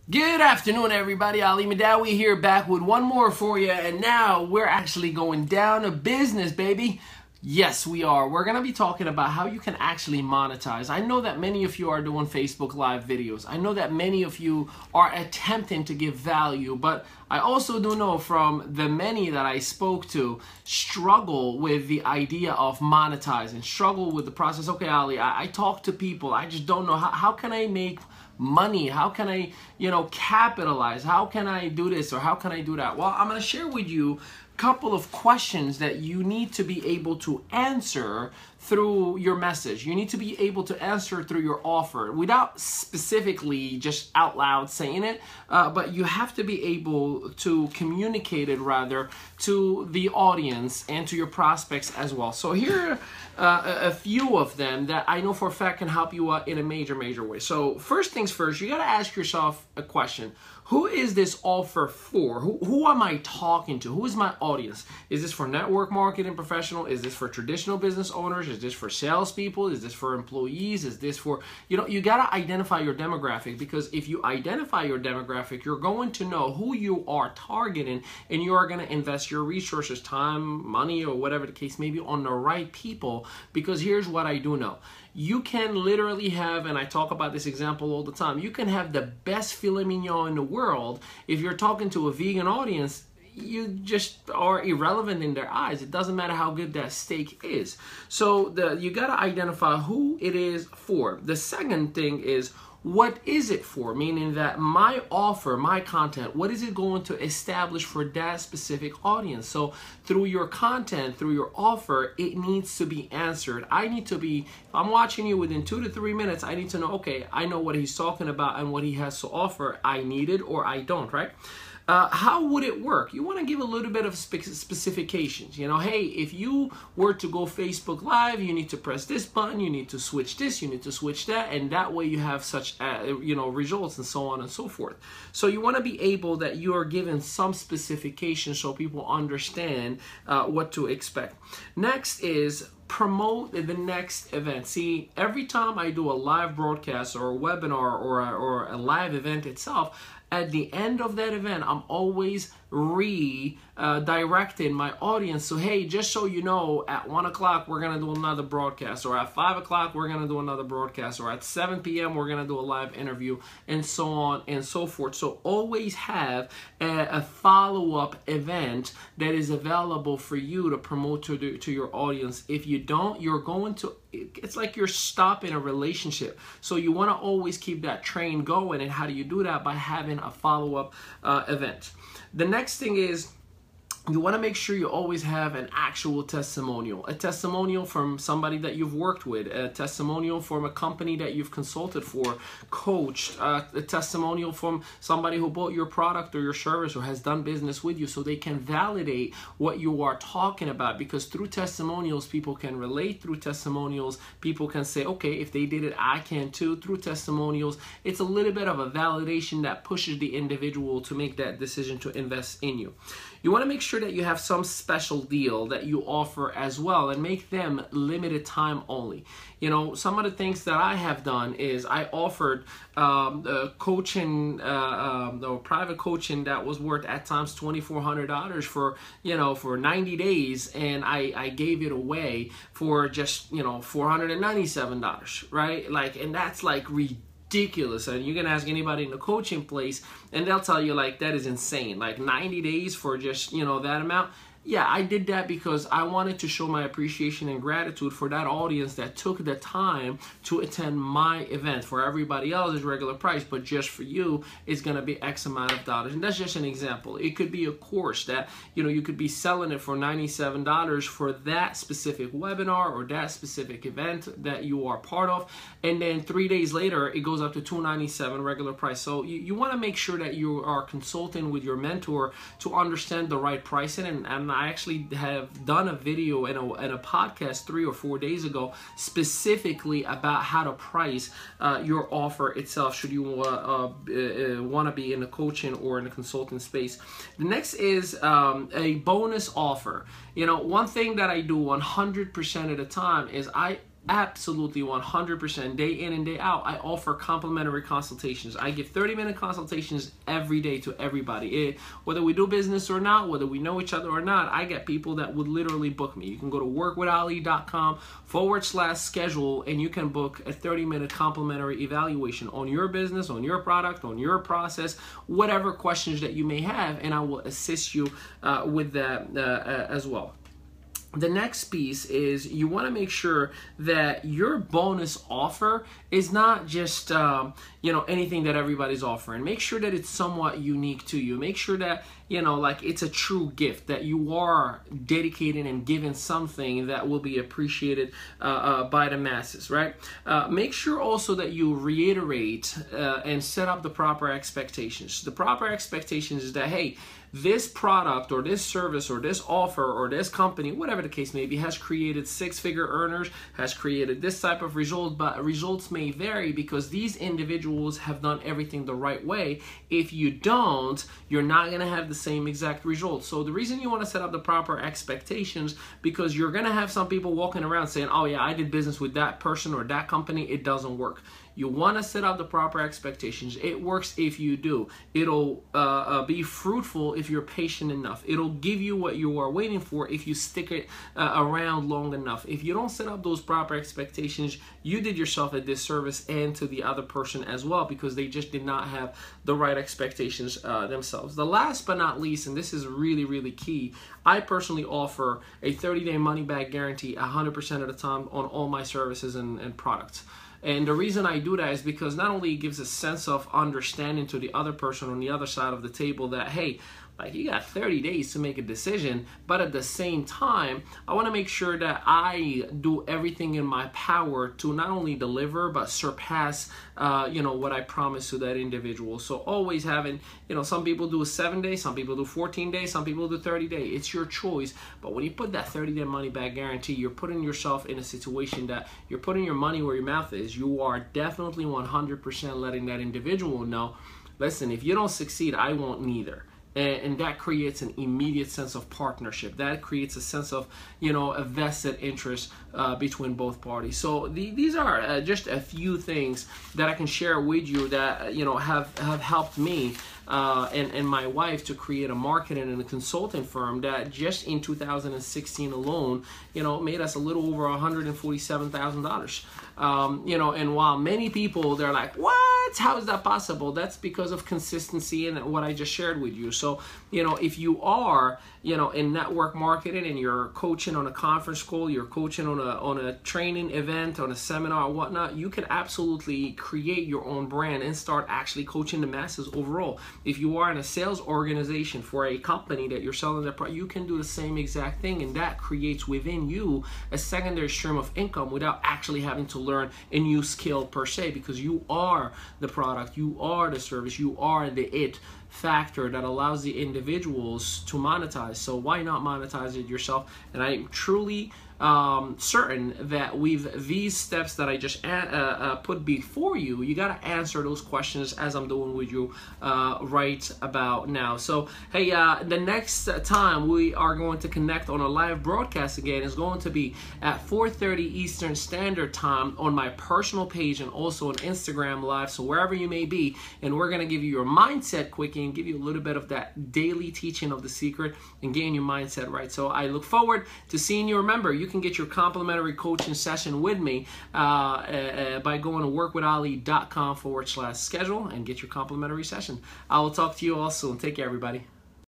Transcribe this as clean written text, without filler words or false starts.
Good afternoon, everybody. Ali Madawi here, back with one more for you, and now we're actually going down to business, baby. Yes, we are. We're going to be talking about how you can actually monetize. I know that many of you are doing Facebook Live videos. I know that many of you are attempting to give value, but I also do know from the many that I spoke to struggle with the idea of monetizing, struggle with the process. Okay, Ali, I talk to people. I just don't know how can I make money? How can I, capitalize? How can I do this or how can I do that? Well, I'm going to share with you a couple of questions that you need to be able to answer through your message. You need to be able to answer through your offer without specifically just out loud saying it, but you have to be able to communicate it rather to the audience and to your prospects as well. So here are a few of them that I know for a fact can help you out in a major way. So first things first, you got to ask yourself a question. Who is this offer for? Who am I talking to? Who is my audience? Is this for network marketing professional? Is this for traditional business owners? Is this for salespeople? Is this for employees? Is this for, you got to identify your demographic, because if you identify your demographic, you're going to know who you are targeting, and you are going to invest your resources, time, money, or whatever the case may be on the right people. Because here's what I do know. You can literally have, and I talk about this example all the time, you can have the best filet mignon in the world. If you're talking to a vegan audience, you just are irrelevant in their eyes. It doesn't matter how good that steak is. So you got to identify who it is for. The second thing is, what is it for? Meaning that my offer, my content, what is it going to establish for that specific audience? So through your content, through your offer, it needs to be answered. I need to be, if I'm watching you within 2 to 3 minutes, I need to know, okay, I know what he's talking about and what he has to offer. I need it or I don't, right? How would it work? You want to give a little bit of specifications. Hey, if you were to go Facebook Live, you need to press this button, you need to switch this, you need to switch that, and that way you have such, results and so on and so forth. So you want to be able that you are given some specifications so people understand what to expect. Next is promote the next event. See, every time I do a live broadcast or a webinar or a live event itself, at the end of that event, I'm always redirecting my audience. So, hey, just so you know, at 1 o'clock, we're going to do another broadcast, or at 5 o'clock, we're going to do another broadcast, or at 7 p.m., we're going to do a live interview, and so on and so forth. So always have a follow-up event that is available for you to promote to your audience. If you don't, you're going to, it's like you're stopping a relationship. So you want to always keep that train going. And how do you do that? By having a follow-up event. The next thing is, you want to make sure you always have an actual testimonial. A testimonial from somebody that you've worked with, a testimonial from a company that you've consulted for, coached, a testimonial from somebody who bought your product or your service or has done business with you, so they can validate what you are talking about. Because through testimonials, people can relate. Through testimonials, people can say, okay, if they did it, I can too. Through testimonials, it's a little bit of a validation that pushes the individual to make that decision to invest in you. You want to make sure that you have some special deal that you offer as well, and make them limited time only. Some of the things that I have done is I offered coaching, private coaching that was worth at times $2,400 for 90 days, and I gave it away for just $497, right? And that's ridiculous. And you can ask anybody in the coaching place and they'll tell you that is insane. 90 days for just that amount. Yeah, I did that because I wanted to show my appreciation and gratitude for that audience that took the time to attend my event. For everybody else, it's regular price, but just for you, it's going to be X amount of dollars. And that's just an example. It could be a course that, you could be selling it for $97 for that specific webinar or that specific event that you are part of. And then 3 days later, it goes up to $297 regular price. So you want to make sure that you are consulting with your mentor to understand the right pricing. And I actually have done a video and a podcast 3 or 4 days ago specifically about how to price your offer itself, should you want to be in the coaching or in the consulting space. The next is a bonus offer. One thing that I do 100% of the time is absolutely 100% day in and day out, I offer complimentary consultations. I give 30-minute consultations every day to everybody. Whether we do business or not, whether we know each other or not, I get people that would literally book me. You can go to workwithali.com/schedule and you can book a 30-minute complimentary evaluation on your business, on your product, on your process, whatever questions that you may have, and I will assist you with that as well. The next piece is you want to make sure that your bonus offer is not just anything that everybody's offering. Make sure that it's somewhat unique to you. Make sure that like it's a true gift, that you are dedicated and giving something that will be appreciated by the masses, right? Make sure also that you reiterate and set up the proper expectations. The proper expectations is that, hey, this product or this service or this offer or this company, whatever the case may be, has created six-figure earners, has created this type of result, but results may vary because these individuals have done everything the right way. If you don't, you're not going to have the same exact results. So the reason you want to set up the proper expectations, because you're going to have some people walking around saying, oh yeah, I did business with that person or that company, it doesn't work. You want to set up the proper expectations. It works if you do. It'll be fruitful if you're patient enough. It'll give you what you are waiting for if you stick it around long enough. If you don't set up those proper expectations, you did yourself a disservice and to the other person as well, because they just did not have the right expectations themselves. The last but not least, and this is really, really key, I personally offer a 30-day money-back guarantee 100% of the time on all my services and products. And the reason I do that is because not only it gives a sense of understanding to the other person on the other side of the table that, hey, like you got 30 days to make a decision, but at the same time, I want to make sure that I do everything in my power to not only deliver, but surpass, what I promised to that individual. So always having, some people do 7 days, some people do 14 days, some people do 30 days. It's your choice. But when you put that 30-day money-back guarantee, you're putting yourself in a situation that you're putting your money where your mouth is. You are definitely 100% letting that individual know, listen, if you don't succeed, I won't neither. And that creates an immediate sense of partnership. That creates a sense of, a vested interest between both parties. So these are just a few things that I can share with you that, have helped me and my wife to create a marketing and a consulting firm that just in 2016 alone, made us a little over $147,000. And while many people, they're like, what? How is that possible? That's because of consistency and what I just shared with you. So, if you are, in network marketing and you're coaching on a conference call, you're coaching on a training event, on a seminar or whatnot, you can absolutely create your own brand and start actually coaching the masses overall. If you are in a sales organization for a company that you're selling their product, you can do the same exact thing, and that creates within you a secondary stream of income without actually having to learn a new skill per se, because you are the product, you are the service, you are the it factor that allows the individuals to monetize. So why not monetize it yourself? And I'm truly certain that with these steps that I just put before you, you got to answer those questions as I'm doing with you right about now. So hey, the next time we are going to connect on a live broadcast again is going to be at 4:30 Eastern Standard Time on my personal page and also on Instagram Live, so wherever you may be. And we're going to give you your mindset quickie and give you a little bit of that daily teaching of the secret and getting your mindset right. So I look forward to seeing you. Remember, you can get your complimentary coaching session with me by going to workwithali.com/schedule and get your complimentary session. I will talk to you all soon. Take care, everybody.